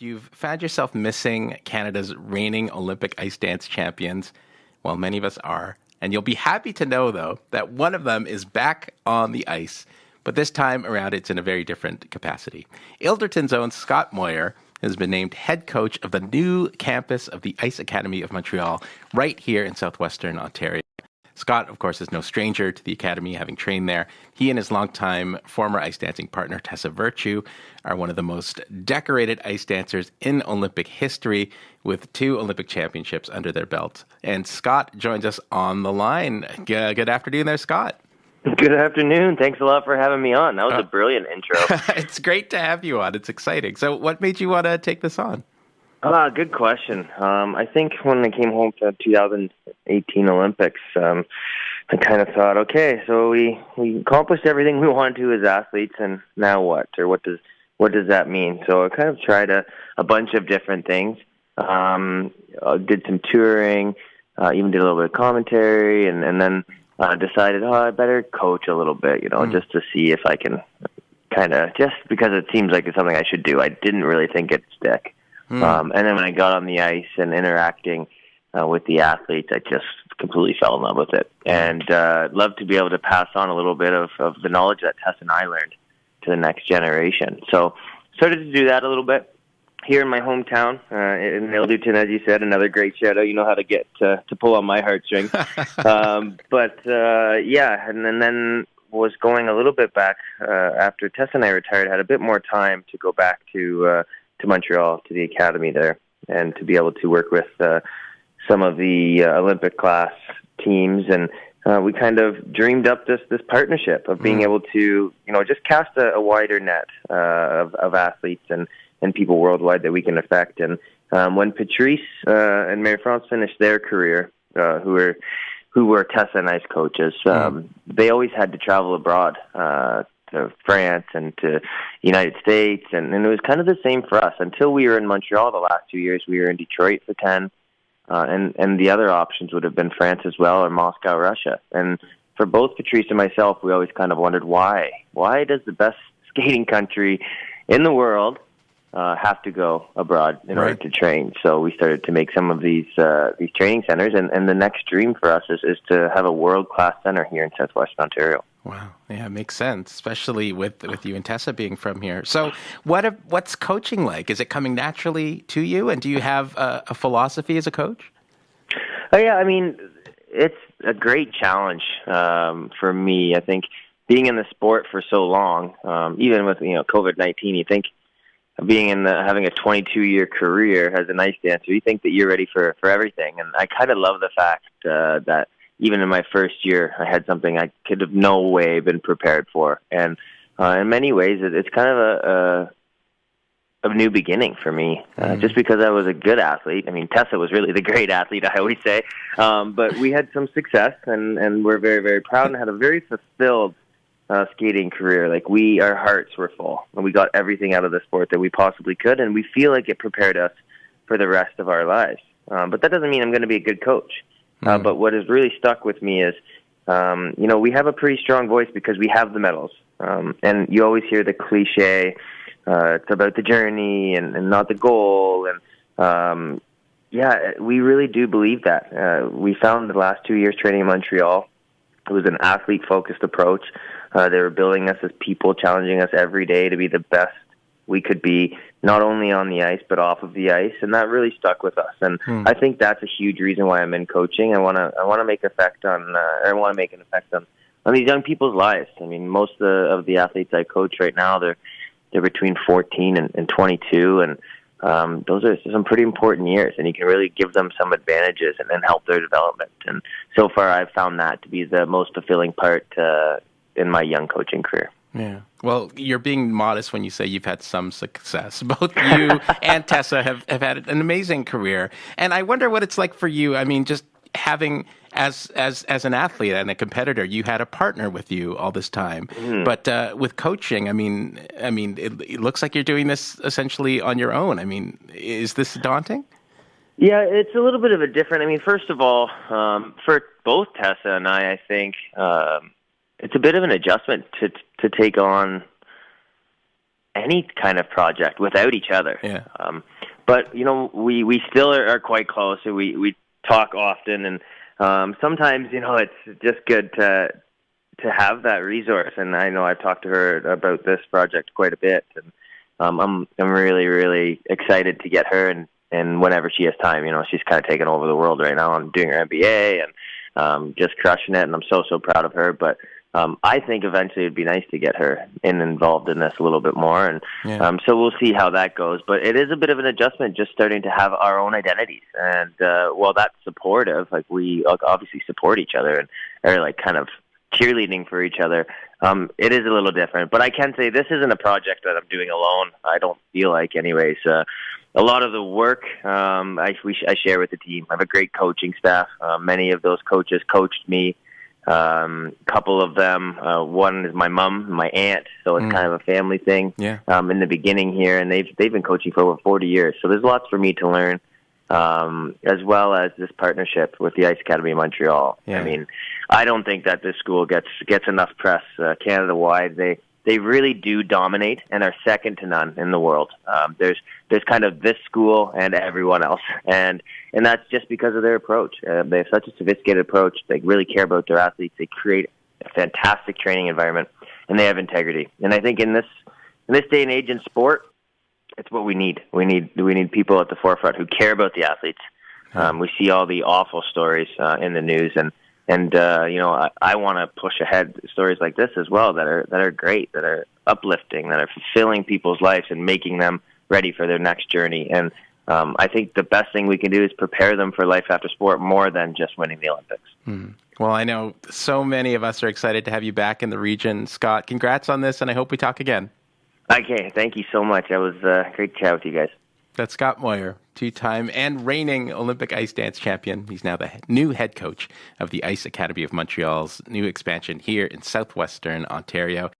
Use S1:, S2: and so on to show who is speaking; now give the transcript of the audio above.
S1: if you've found yourself missing Canada's reigning Olympic ice dance champions, well, many of us are. And you'll be happy to know, though, that one of them is back on the ice. But this time around, it's in a very different capacity. Ilderton's own Scott Moir has been named head coach of the new campus of the Ice Academy of Montreal right here in southwestern Ontario. Scott, of course, is no stranger to the Academy, having trained there. He and his longtime former ice dancing partner, Tessa are one of the most decorated ice dancers in Olympic history, with 2 Olympic championships under their belt. And Scott joins us on the line. Good afternoon there, Scott.
S2: Good afternoon. Thanks a lot for having me on. That was a brilliant intro.
S1: It's great to have you on. It's exciting. So what made you want to take this on?
S2: Good question. I think when I came home for 2018 Olympics, I kind of thought, okay, so we accomplished everything we wanted to as athletes, and now what? Or what does that mean? So I kind of tried a bunch of different things. Did some touring, even did a little bit of commentary, and then decided, I better coach a little bit, just to see if I can kind of, just because it seems like it's something I should do. I didn't really think it'd stick. And then when I got on the ice and interacting with the athletes, I just completely fell in love with it. And love to be able to pass on a little bit of the knowledge that Tessa and I learned to the next generation. So started to do that a little bit here in my hometown, in Ilderton, as you said, another great shout-out. You know how to get to pull on my heartstrings. And then was going a little bit back after Tessa and I retired, had a bit more time to go back to Montreal, to the academy there, and to be able to work with some of the Olympic class teams. And we kind of dreamed up this partnership of being able to, just cast a wider net of athletes and people worldwide that we can affect. And when Patrice and Mary France finished their career, who were Tessa and I's coaches, they always had to travel abroad to France and to the United States, and it was kind of the same for us until we were in Montreal the last 2 years. We were in Detroit for 10, and the other options would have been France as well, or Moscow, Russia. And for both Patrice and myself, we always kind of wondered why. Why does the best skating country in the world have to go abroad in order to train? So we started to make some of these training centers, and the next dream for us is to have a world-class center here in southwestern Ontario.
S1: Wow. Yeah, it makes sense, especially with you and Tessa being from here. So what's coaching like? Is it coming naturally to you? And do you have a philosophy as a coach?
S2: Oh, yeah. I mean, it's a great challenge for me. I think being in the sport for so long, even with COVID-19, you think having a 22-year career as an ice dancer, you think that you're ready for everything. And I kind of love the fact that even in my first year, I had something I could have no way been prepared for. And in many ways, it's kind of a new beginning for me, just because I was a good athlete. I mean, Tessa was really the great athlete, I always say. But we had some success, and we're very, very proud and had a very fulfilled skating career. Like, our hearts were full, and we got everything out of the sport that we possibly could, and we feel like it prepared us for the rest of our lives. But that doesn't mean I'm going to be a good coach. But what has really stuck with me is, we have a pretty strong voice because we have the medals. And you always hear the cliche, it's about the journey and not the goal. And, we really do believe that. We found the last 2 years training in Montreal, it was an athlete-focused approach. They were building us as people, challenging us every day to be the best we could be, not only on the ice but off of the ice, and that really stuck with us. And I think that's a huge reason why I'm in coaching. I want to make an effect on these young people's lives. I mean, most of the athletes I coach right now, they're between 14 and 22, and those are some pretty important years, and you can really give them some advantages and help their development. And so far, I've found that to be the most fulfilling part in my young coaching career.
S1: Yeah. Well, you're being modest when you say you've had some success. Both you and Tessa have had an amazing career. And I wonder what it's like for you. I mean, just having, as an athlete and a competitor, you had a partner with you all this time. But with coaching, I mean, it looks like you're doing this essentially on your own. I mean, is this daunting?
S2: Yeah, it's a little bit of a different. I mean, first of all, for both Tessa and I think it's a bit of an adjustment to take on any kind of project without each other.
S1: Yeah.
S2: But we still are quite close. We talk often, and sometimes it's just good to have that resource. And I know I've talked to her about this project quite a bit, and I'm really, really excited to get her and whenever she has time. She's kind of taken over the world right now. I'm doing her MBA and just crushing it, and I'm so proud of her. But I think eventually it'd be nice to get her involved in this a little bit more, and so we'll see how that goes. But it is a bit of an adjustment, just starting to have our own identities, and while that's supportive, like we obviously support each other and are like kind of cheerleading for each other. It is a little different, but I can say this isn't a project that I'm doing alone. I don't feel like, anyways. A lot of the work I share with the team. I have a great coaching staff. Many of those coaches coached me. Couple of them, one is my mom, my aunt, so it's kind of a family thing. In the beginning here, and they've been coaching for over 40 years, so there's lots for me to learn, as well as this partnership with the Ice Academy of Montreal. I mean, I don't think that this school gets enough press Canada-wide. They really do dominate and are second to none in the world. There's kind of this school and everyone else, and that's just because of their approach. They have such a sophisticated approach. They really care about their athletes. They create a fantastic training environment, and they have integrity. And I think in this day and age in sport, it's what we need. We need people at the forefront who care about the athletes. We see all the awful stories in the news, and I want to push ahead stories like this as well that are great, that are uplifting, that are fulfilling people's lives and making them ready for their next journey. And I think the best thing we can do is prepare them for life after sport more than just winning the Olympics.
S1: Well, I know so many of us are excited to have you back in the region. Scott, congrats on this, and I hope we talk again.
S2: Okay, thank you so much. It was great to chat with you guys.
S1: That's Scott Moir, two-time and reigning Olympic ice dance champion. He's now the new head coach of the Ice Academy of Montreal's new expansion here in southwestern Ontario.